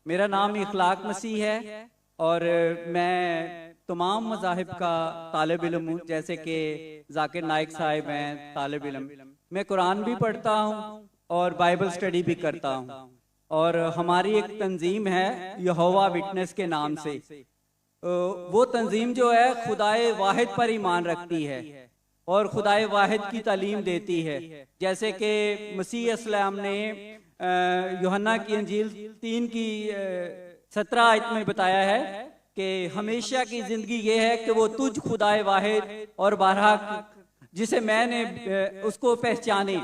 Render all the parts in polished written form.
मेरा नाम इखलाक मसीह है और मैं तमाम मज़ाहिब का तालिब इल्म हूँ। जैसे कि जाकिर नाइक साहिब हैं तालिब इल्म, मैं कुरान भी पढ़ता हूँ और बाइबल स्टडी भी करता हूँ। और हमारी एक तंजीम है यहोवा विटनेस के नाम से। वो तंजीम जो है खुदाए वाहिद पर ईमान रखती है और खुदाए वाहिद की तालीम देती है। जैसे कि मसीह अस्सलाम ने यूहन्ना की इंजील 3 की 17 आयत में बताया है कि हमेशा की जिंदगी ये है कि वो तुझ खुदाए वाहिद और बारहा जिसे मैंने उसको पहचाने,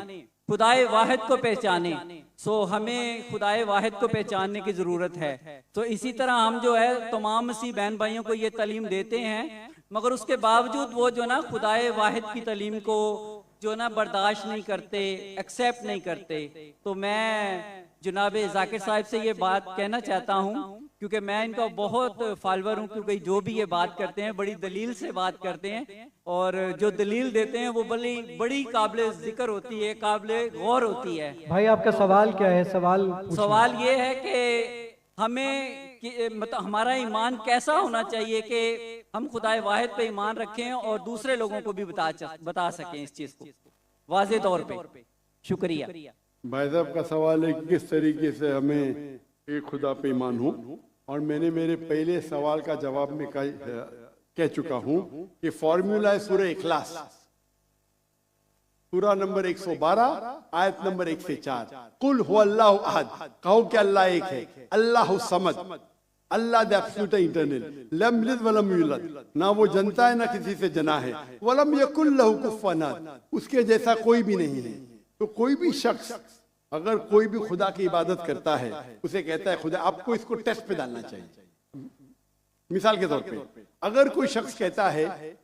खुदाए वाहिद को पहचाने। सो हमें खुदाए वाहिद को पहचानने की जरूरत है। तो इसी तरह हम जो है तमाम मसीह बहन भाइयों को ये तालीम देते हैं, मगर उसके बावजूद वो जो ना खुदाए वाहिद की तालीम को जो ना बर्दाश्त नहीं करते, एक्सेप्ट नहीं करते। तो मैं जनाब जाकिर साहब से ये बात कहना चाहता हूँ, क्योंकि मैं इनका बहुत फॉलोअर हूँ, क्योंकि जो भी ये बात करते हैं बड़ी दलील से बात करते हैं और जो दलील देते हैं वो बड़ी बड़ी काबिल जिक्र होती है, काबिल गौर होती है। भाई आपका सवाल क्या है? सवाल ये है कि हमें मतलब हमारा ईमान कैसा होना चाहिए कि हम खुदाए वाहिद पे ईमान रखें और दूसरे लोगों को भी बता सकें इस चीज को वाज़े तौर पे। शुक्रिया। भाई साहब का सवाल है किस तरीके से हमें एक खुदा पे ईमान हो, और मैंने मेरे पहले सवाल का जवाब में कह चुका हूं कि फॉर्मूला है सूरह इखलास, सूरा नंबर 112 आयत नंबर 1 से 4। कुल हु अल्लाहु अहद, कहो कि अल्लाह एक है, अल्लाहु समद, अल्लाह द एब्सोल्यूट इटर्नल, लम यलिद वलम यूलद, ना वो जनता है ना किसी से जना है, वलम यकुल लहु कुफुवन अहद, उसके जैसा कोई भी नहीं है। तो कोई भी शख्स अगर कोई भी खुदा की इबादत करता है, उसे कहता है खुदा, आपको इसको टेस्ट पे डालना चाहिए। मिसाल के तौर पे अगर कोई शख्स कहता है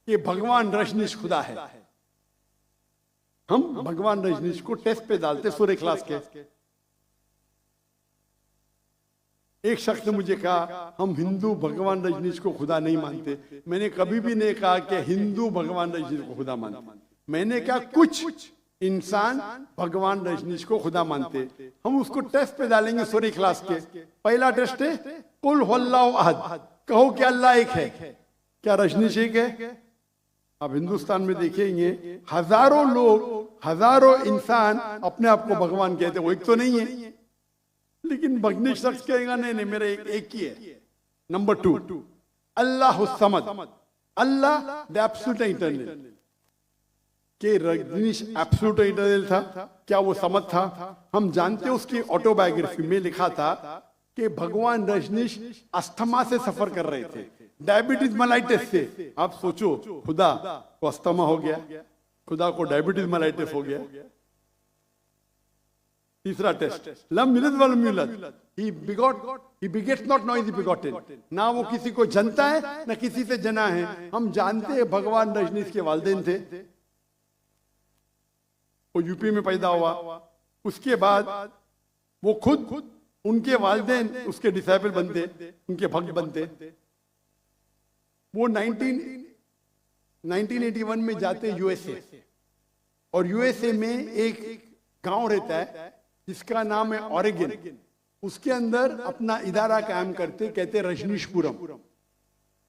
कि भगवान रजनीश खुदा है, हम भगवान रजनीश को टेस्ट पे डालते सूरह इखलास के। एक शख्स ने मुझे कहा हम हिंदू भगवान रजनीश को खुदा नहीं मानते। मैंने कभी भी नहीं कहा कि हिंदू भगवान रजनीश को खुदा मानते। मैंने कहा कुछ इंसान भगवान रजनीश को खुदा मानते, हम उसको टेस्ट पे डालेंगे सूरह इखलास के। पहला टेस्ट है कुल हु अल्लाहु अहद, कहो कि अल्लाह एक है, क्या रजनीश एक है? अब हिंदुस्तान में देखेंगे हजारों लोग, हजारों इंसान अपने आप को भगवान कहते, वो एक तो नहीं है। लेकिन भगनी शख्स कहेगा नहीं नहीं मेरा एक ही है। Number 2 Allah Samad, Allah the absolute eternal. के रजनीश एब्सोल्यूट इटर्नल था, क्या वो समद था? हम जानते हैं उसकी ऑटोबायोग्राफी में लिखा था कि भगवान रजनीश अस्थमा से सफर कर रहे थे, डायबिटीज मलाइटिस से। आप सोचो खुदा को अस्थमा हो गया, खुदा को डायबिटीज मलाइटिस हो गया। तीसरा टेस्ट लम यलिद वलम यूलद, he begets not nor is he begotten, ना वो किसी को जनता है ना किसी से जना है। हम जानते हैं भगवान रजनीश के वालिदैन थे, वो यूपी में पैदा हुआ। उसके बाद वो खुद उनके वालिदैन उसके डिसाइपल बनते, उनके भक्त बनते। वो 1981 में जाते यूएसए, और यूएसए में एक गांव रहता है जिसका नाम है ऑरेगन। उसके अंदर अपना इदारा कायम करते, कहते रजनीशपुरम।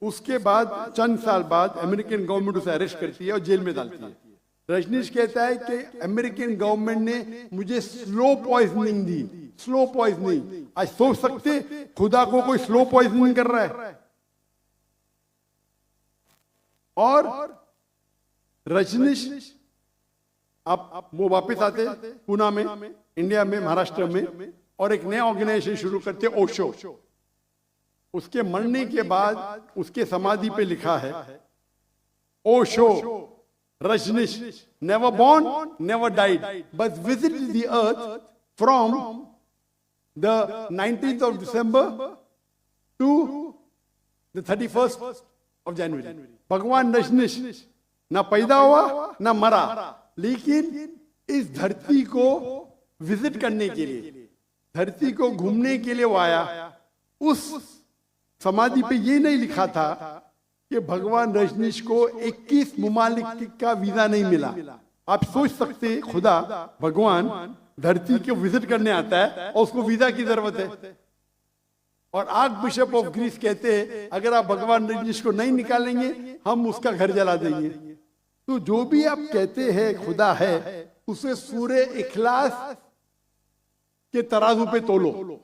उसके बाद चंद साल बाद अमेरिकन गवर्नमेंट उसे अरेस्ट करती है और जेल में डालती है। रजनीश कहता है कि अमेरिकन गवर्नमेंट ने मुझे स्लो पॉइजनिंग दी, स्लो पॉइजनिंग। आज सोच सकते खुदा को कोई स्लो पॉइजनिंग कर रहा है? और रजनीश अब वो वापस आते पूना में, इंडिया में, महाराष्ट्र में, और एक नया ऑर्गेनाइजेशन शुरू करते ओशो। उसके मरने के बाद उसके समाधि पे लिखा है Osho Rajneesh never born, never died, but visited the earth from the 19th of December to the 31st of January. भगवान रजनीश ना पैदा हुआ ना मरा, लेकिन इस धरती को विजिट करने के लिए, धरती को घूमने के लिए वो आया। उस समाधि पे ये नहीं लिखा था कि भगवान रजनीश को 21 मुमालिक का वीजा नहीं मिला। आप सोच सकते खुदा भगवान धरती को विजिट करने आता है और उसको वीजा की जरूरत है। और आर्क बिशप ऑफ ग्रीस कहते हैं अगर आप भगवान रजनीश को नहीं निकालेंगे हम उसका घर जला देंगे। तो जो भी आप कहते हैं खुदा है उसे सूरे इखलास के तराजू पे तोलो।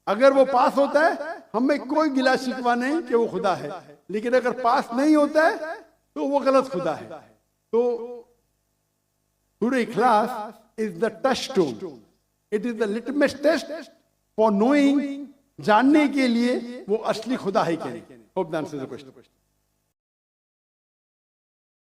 अगर वो पास होता है हमें कोई गिला शिकवा नहीं कि वो खुदा है, लेकिन अगर पास नहीं होता है तो वो गलत खुदा है। तो सूरे इखलास is the touchstone, it is the litmus test for knowing, जानने के लिए वो असली खुदा है क्या नहीं। Hope the answer the question.